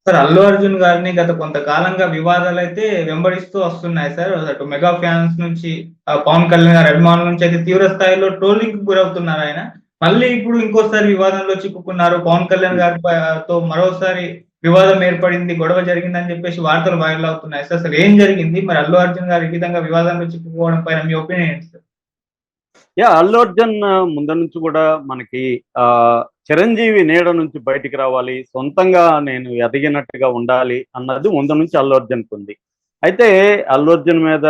Sir Allu Arjun గారిని గత కొంతకాలంగా వివాదాలైతే వెంబడిస్తూ వస్తున్నాయి సార్. అటు మెగా ఫ్యాన్స్ నుంచి పవన్ కళ్యాణ్ గారి అభిమానుల నుంచి అయితే తీవ్ర స్థాయిలో ట్రోలింగ్‌కి గురవుతున్నారు ఆయన. మళ్ళీ ఇప్పుడు ఇంకోసారి వివాదంలో చిక్కుకున్నారు. పవన్ కళ్యాణ్ గారి తో మరోసారి వివాదం ఏర్పడింది, గొడవ జరిగిందని చెప్పేసి వార్తలు వైరల్ అవుతున్నాయి సార్. అసలు ఏం జరిగింది? మరి అల్లు అర్జున్ గారు ఈ విధంగా వివాదంలో చిక్కుకోవడం పైన మీ ఒపీనియన్ ఏంటి సార్? అల్లు అర్జున్ ముందు నుంచి కూడా మనకి చిరంజీవి నీడ నుంచి బయటికి రావాలి, సొంతంగా నేను ఎదిగినట్టుగా ఉండాలి అన్నది ముందు నుంచి అల్లు అర్జున్కి ఉంది. అయితే అల్లు అర్జున్ మీద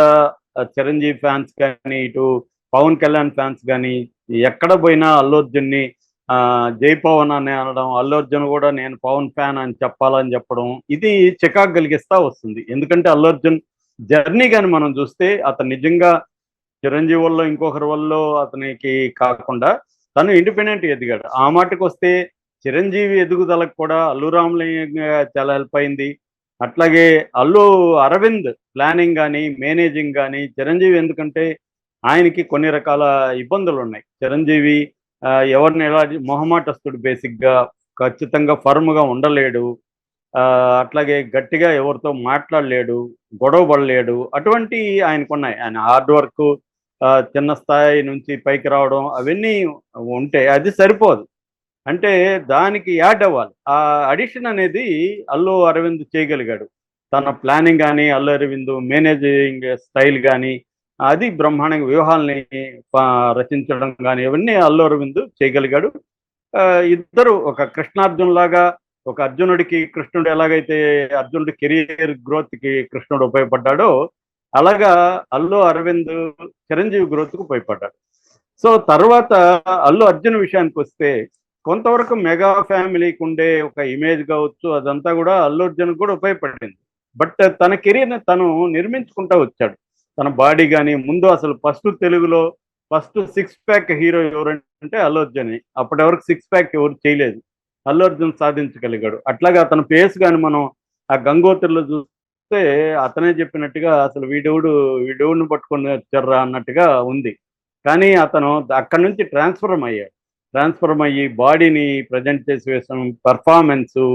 చిరంజీవి ఫ్యాన్స్ కానీ, ఇటు పవన్ కళ్యాణ్ ఫ్యాన్స్ కానీ ఎక్కడ పోయినా అల్లు అర్జున్ని జై పవన్ అని అనడం, అల్లు అర్జున్ కూడా నేను పవన్ ఫ్యాన్ అని చెప్పాలని చెప్పడం, ఇది చికాకు కలిగిస్తా వస్తుంది. ఎందుకంటే అల్లు అర్జున్ జర్నీ కానీ మనం చూస్తే అతను నిజంగా చిరంజీవి వల్ల ఇంకొకరి వల్ల అతనికి కాకుండా తను ఇండిపెండెంట్ ఎదిగాడు. ఆ మాటకు వస్తే చిరంజీవి ఎదుగుదలకు కూడా అల్లు రామలింగ చాలా హెల్ప్ అయింది. అట్లాగే అల్లు అరవింద్ ప్లానింగ్ కానీ, మేనేజింగ్ కానీ, చిరంజీవి ఎందుకంటే ఆయనకి కొన్ని రకాల ఇబ్బందులు ఉన్నాయి. చిరంజీవి ఎవరిని ఎలా మొహమాటస్తుడు, బేసిక్గా ఖచ్చితంగా ఫర్మ్గా ఉండలేడు. అట్లాగే గట్టిగా ఎవరితో మాట్లాడలేడు, గొడవ పడలేడు. అటువంటి ఆయనకున్నాయి. ఆయన హార్డ్ వర్క్, చిన్న స్థాయి నుంచి పైకి రావడం అవన్నీ ఉంటే అది సరిపోదు. అంటే దానికి యాడ్ అవ్వాలి. ఆ అడిషన్ అనేది అల్లు అరవింద్ చేయగలిగాడు. తన ప్లానింగ్ కానీ, అల్లు అరవింద్ మేనేజింగ్ స్టైల్ కానీ, అది బ్రహ్మాండంగా వ్యూహాల్ని రచించడం కానీ ఇవన్నీ అల్లు అరవింద్ చేయగలిగాడు. ఇద్దరు ఒక కృష్ణార్జున్ లాగా, ఒక అర్జునుడికి కృష్ణుడు ఎలాగైతే అర్జునుడి కెరియర్ గ్రోత్కి కృష్ణుడు ఉపయోగపడ్డాడో, అలాగా అల్లు అరవింద్ చిరంజీవి గ్రోత్కు ఉపయోగపడ్డాడు. సో తర్వాత అల్లు అర్జున్ విషయానికి వస్తే కొంతవరకు మెగా ఫ్యామిలీకి ఉండే ఒక ఇమేజ్ కావచ్చు, అదంతా కూడా అల్లు అర్జున్ కూడా ఉపయోగపడింది. బట్ తన కెరీర్ని తను నిర్మించుకుంటూ వచ్చాడు. తన బాడీ కానీ, ముందు అసలు తెలుగులో ఫస్ట్ సిక్స్ ప్యాక్ హీరో ఎవరంటే అల్లు అర్జున్. అప్పటి వరకు సిక్స్ ప్యాక్ ఎవరు చేయలేదు, అల్లు అర్జున్ సాధించగలిగాడు. అట్లాగే అతని ఫేస్ కానీ మనం ఆ గంగోత్రిలో చూస్తే అతనే చెప్పినట్టుగా అసలు వీడెవుడిని పట్టుకొని వచ్చారా అన్నట్టుగా ఉంది. కానీ అతను అక్కడి నుంచి ట్రాన్స్ఫర్మ్ అయ్యి బాడీని ప్రజెంట్ చేసి వేసిన పర్ఫార్మెన్సు,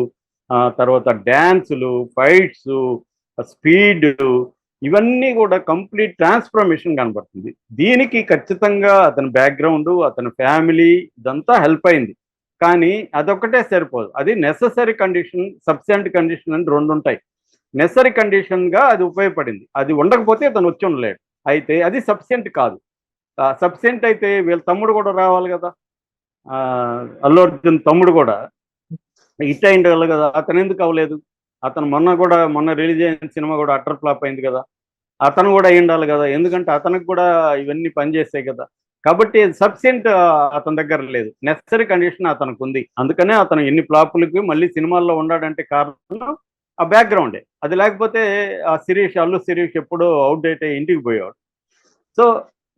తర్వాత డ్యాన్సులు, ఫైట్స్, స్పీడ్, ఇవన్నీ కూడా కంప్లీట్ ట్రాన్స్ఫర్మేషన్ కనబడుతుంది. దీనికి ఖచ్చితంగా అతని బ్యాక్గ్రౌండ్, అతని ఫ్యామిలీ ఇదంతా హెల్ప్ అయింది. కానీ అదొక్కటే సరిపోదు. అది నెససరీ కండిషన్, సబ్స్టెంట్ కండిషన్ అని రెండు ఉంటాయి. నెసరీ కండిషన్గా అది ఉపయోగపడింది. అది ఉండకపోతే అతను వచ్చి ఉండలేడు. అయితే అది సబ్స్టెంట్ కాదు. సబ్స్టెంట్ అయితే వీళ్ళ తమ్ముడు కూడా రావాలి కదా, అల్లు అర్జున్ తమ్ముడు కూడా హిట్ అయిండాలి కదా. అతను ఎందుకు అవ్వలేదు? అతను మొన్న రిలీజ్ అయిన సినిమా కూడా అటర్ ఫ్లాప్ అయింది కదా. అతను కూడా అయి ఉండాలి కదా, ఎందుకంటే అతనికి కూడా ఇవన్నీ పనిచేస్తాయి కదా. కాబట్టి సబ్స్టెంట్ అతని దగ్గర లేదు, నెసరీ కండిషన్ అతనికి ఉంది. అందుకనే అతను ఎన్ని ఫ్లాపులకి మళ్ళీ సినిమాల్లో ఉన్నాడంటే కారణం ఆ బ్యాక్గ్రౌండే. అది లేకపోతే అల్లు శిరీష్ ఎప్పుడూ అవుట్డేట్ అయ్యి ఇంటికి పోయేవాడు. సో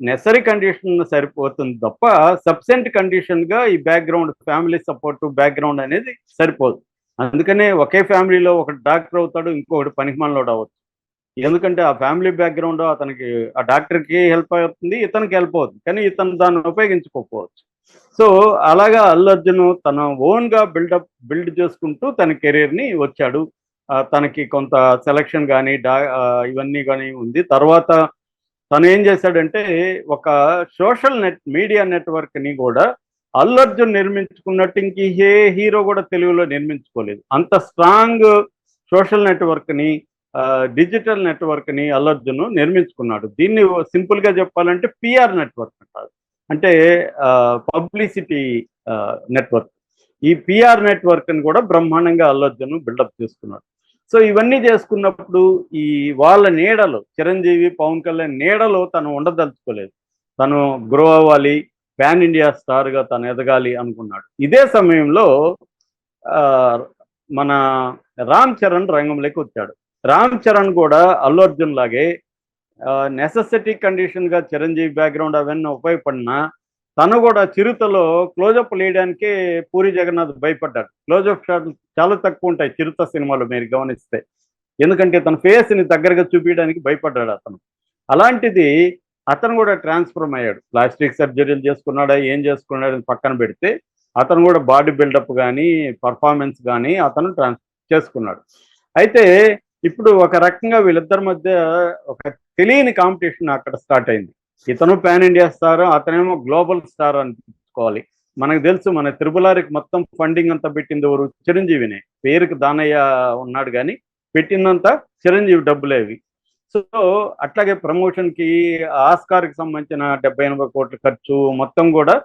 నెసరీ కండిషన్ సరిపోతుంది తప్ప సబ్సెంట్ కండిషన్గా ఈ బ్యాక్గ్రౌండ్, ఫ్యామిలీ సపోర్ట్ బ్యాక్గ్రౌండ్ అనేది సరిపోదు. అందుకనే ఒకే ఫ్యామిలీలో ఒకటి డాక్టర్ అవుతాడు, ఇంకొకటి పనికిమాలినోడు అవ్వచ్చు. ఎందుకంటే ఆ ఫ్యామిలీ బ్యాక్గ్రౌండ్ అతనికి, ఆ డాక్టర్కి హెల్ప్ అవుతుంది, ఇతనికి హెల్ప్ అవుతుంది. కానీ ఇతను దాన్ని ఉపయోగించుకోకపోవచ్చు. సో అలాగా అల్లు అర్జున్ తన ఓన్గా బిల్డ్ చేసుకుంటూ తన కెరీర్ని వచ్చాడు. తనకి కొంత సెలక్షన్ కానీ ఇవన్నీ కానీ ఉంది. తర్వాత తను ఏం చేశాడంటే ఒక సోషల్ మీడియా నెట్వర్క్ని కూడా అల్లు అర్జున్ నిర్మించుకున్నట్టు ఇంక ఏ హీరో కూడా తెలుగులో నిర్మించుకోలేదు. అంత స్ట్రాంగ్ సోషల్ నెట్వర్క్ని, డిజిటల్ నెట్వర్క్ని అల్లు అర్జున్ నిర్మించుకున్నాడు. దీన్ని సింపుల్గా చెప్పాలంటే పిఆర్ నెట్వర్క్ అంటారు, అంటే పబ్లిసిటీ నెట్వర్క్. ఈ పిఆర్ నెట్వర్క్ని కూడా బ్రహ్మాండంగా అల్లు అర్జున్ బిల్డప్ చేసుకున్నాడు. సో ఇవన్నీ చేసుకున్నప్పుడు ఈ వాళ్ళ నీడలో, చిరంజీవి పవన్ కళ్యాణ్ నీడలో తను ఉండదలుచుకోలేదు. తను గ్రో అవ్వాలి, పాన్ ఇండియా స్టార్గా తను ఎదగాలి అనుకున్నాడు. ఇదే సమయంలో మన రామ్ చరణ్ రంగంలోకి వచ్చాడు. రామ్ చరణ్ కూడా అల్లు అర్జున్ లాగే నెసెసిటీ కండిషన్గా చిరంజీవి బ్యాక్గ్రౌండ్ అవన్నీ ఉపయోగపడినా తను కూడా చిరుతలో క్లోజప్ వేయడానికే పూరి జగన్నాథ్ భయపడ్డాడు. క్లోజప్ షాట్లు చాలా తక్కువ ఉంటాయి చిరుత సినిమాలో మీరు గమనిస్తే, ఎందుకంటే తన ఫేస్ని దగ్గరగా చూపించడానికి భయపడ్డాడు అతను. అలాంటిది అతను కూడా ట్రాన్స్ఫర్మ్ అయ్యాడు. ప్లాస్టిక్ సర్జరీలు చేసుకున్నాడా, ఏం చేసుకున్నాడని పక్కన పెడితే అతను కూడా బాడీ బిల్డప్ కానీ, పర్ఫార్మెన్స్ కానీ అతను చేసుకున్నాడు. అయితే ఇప్పుడు ఒక రకంగా వీళ్ళిద్దరి మధ్య ఒక తెలియని కాంపిటీషన్ అక్కడ స్టార్ట్ అయింది. ఇతను పాన్ ఇండియా స్టార్, అతనేమో గ్లోబల్ స్టార్ అనిపించుకోవాలి. మనకు తెలుసు మన త్రిబులారికి మొత్తం ఫండింగ్ అంతా పెట్టింది ఎవరు? చిరంజీవినే. పేరుకి దానయ్య ఉన్నాడు కానీ పెట్టిందంతా చిరంజీవి డబ్బులేవి. సో అట్లాగే ప్రమోషన్కి ఆస్కార్కి సంబంధించిన 70-80 కోట్ల ఖర్చు మొత్తం కూడా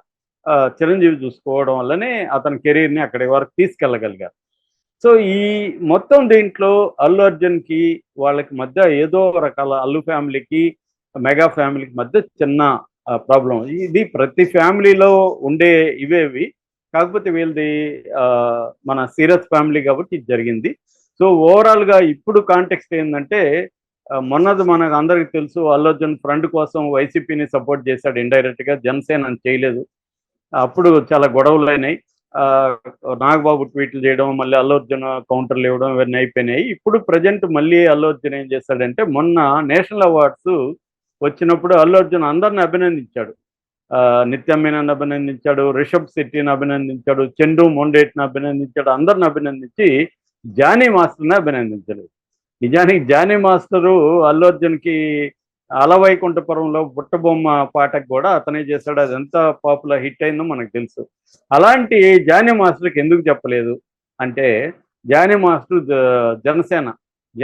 చిరంజీవి చూసుకోవడం వల్లనే అతని కెరీర్ని అక్కడి వరకు తీసుకెళ్ళగలిగారు. సో ఈ మొత్తం దీంట్లో అల్లు అర్జున్కి వాళ్ళకి మధ్య ఏదో రకాల అల్లు ఫ్యామిలీకి మెగా ఫ్యామిలీకి మధ్య చిన్న ప్రాబ్లం. ఇది ప్రతి ఫ్యామిలీలో ఉండే ఇవేవి, కాకపోతే వీళ్ళది మన సీరియస్ ఫ్యామిలీ కాబట్టి ఇది జరిగింది. సో ఓవరాల్గా ఇప్పుడు కాంటెక్స్ట్ ఏంటంటే మొన్నది మనకు అందరికి తెలుసు, అల్లు అర్జున్ ఫ్రంట్ కోసం వైసీపీని సపోర్ట్ చేశాడు ఇండైరెక్ట్గా, జనసేన చేయలేదు. అప్పుడు చాలా గొడవలు అయినాయి. నాగబాబు ట్వీట్లు చేయడం, మళ్ళీ అల్లు అర్జున్ కౌంటర్లు ఇవ్వడం, ఇవన్నీ అయిపోయినాయి. ఇప్పుడు ప్రజెంట్ మళ్ళీ అల్లు అర్జున్ ఏం చేశాడంటే, మొన్న నేషనల్ అవార్డ్స్ వచ్చినప్పుడు అల్లు అర్జున్ అందరిని అభినందించాడు. నిత్య మీనన్ అభినందించాడు, రిషబ్ శెట్టిని అభినందించాడు, చందు మొండేట్ని అభినందించాడు, అందరిని అభినందించి జానీ మాస్టర్ని అభినందించాడు. నిజానికి జానీ మాస్టరు అల్లు అర్జున్కి అలవైకుంఠపురంలో బుట్టబొమ్మ పాటకు కూడా అతనే చేశాడు. అది ఎంత పాపులర్ హిట్ అయిందో మనకు తెలుసు. అలాంటి జానీ మాస్టర్కి ఎందుకు చెప్పలేదు అంటే, జానీ మాస్టర్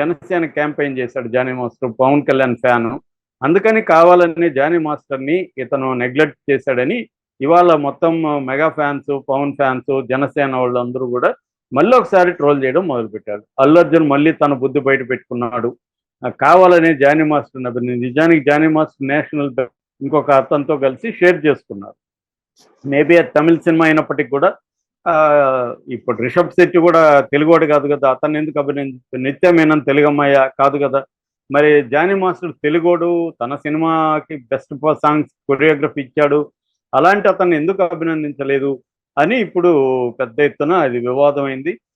జనసేన క్యాంపెయిన్ చేశాడు. జానీ మాస్టర్ పవన్ కళ్యాణ్ ఫ్యాను, అందుకని కావాలని జానీ మాస్టర్ని ఇతను నెగ్లెక్ట్ చేశాడని ఇవాళ మొత్తం mega fans, Pawan fans, Janasena వాళ్ళందరూ కూడా మళ్ళీ ఒకసారి ట్రోల్ చేయడం మొదలుపెట్టాడు. అల్లు అర్జున్ మళ్ళీ తన బుద్ధి బయట పెట్టుకున్నాడు, కావాలనే జానీ మాస్టర్. నిజానికి జానీ మాస్టర్ నేషనల్ ఇంకొక అతనితో కలిసి షేర్ చేసుకున్నారు. మేబీ అది తమిళ సినిమా అయినప్పటికీ కూడా ఇప్పుడు రిషబ్ శెట్టి కూడా తెలుగువాడు కాదు కదా, అతన్ని ఎందుకు అభినందించారు? నిత్య మీనన్ తెలుగు అమ్మాయ కాదు కదా, మరి జానీ మాస్టర్ తెలుగోడు, తన సినిమాకి బెస్ట్ సాంగ్స్ కొరియోగ్రఫీ ఇచ్చాడు, అలాంటి అతన్ని ఎందుకు అభినందించలేదు అని ఇప్పుడు పెద్ద ఎత్తున అది వివాదమైంది.